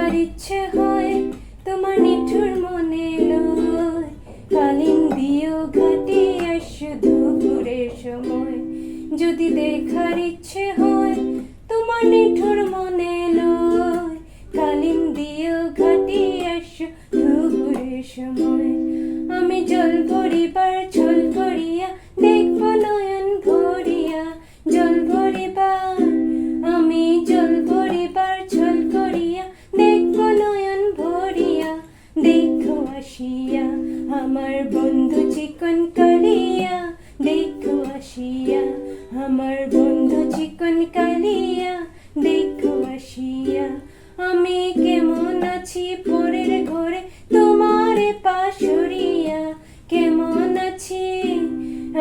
দেখার ইচ্ছে হয় তোমার নিঠুর মনে লয়, কালিন্দিও ঘাটে আসো দুপুরের সময়। যদি দেখার ইচ্ছে হয় তোমার নিঠুর মনে লয়, কালিন্দিও ঘাটে আসো দুপুরের সময়। আমি জল ভরিবার ছল করিয়া দেখব নয়ন ভরিয়া, জল ভরিবার আমি জল ভরিবার ছল করিয়া দেখব নয়ন ভরিয়া। দেখো আসিয়া আমার বন্ধু চিকন কালিয়া, দেখো আসিয়া আমার বন্ধু চিকন কালিয়া, দেখো আসিয়া। আমি কেমন আছি পরের ঘরে তোমারে পাশরিয়া, কেমন আছি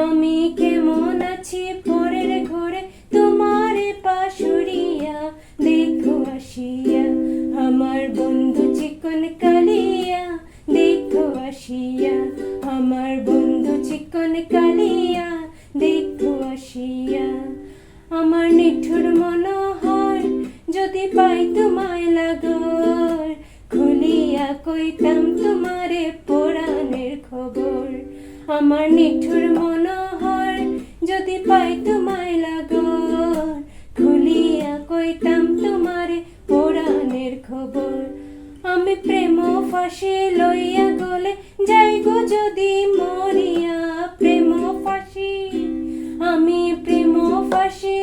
আমি কেমন আছি পরের ঘরে তোমারে পাশরিয়া। দেখো আসিয়া আমার বন্ধু চিকন কালিয়া, দেখো আসিয়া আমার বন্ধু চিকন কালিয়া, দেখো আসিয়া। আমার নিঠুর মনোহর যদি পাই তোমায় লাগর, খুলিয়া কইতাম তোমারে পরাণের খবর। আমার নিঠুর মনোহর যদি পাই তোমায় লাগর, খুলিয়া কইতাম তোমারে পরাণের খবর। আমি প্রেম ফাঁসি লইয়া গলে যাইগো যদি মরিয়া, প্রেম ফাঁসি আমি প্রেম ফাঁসি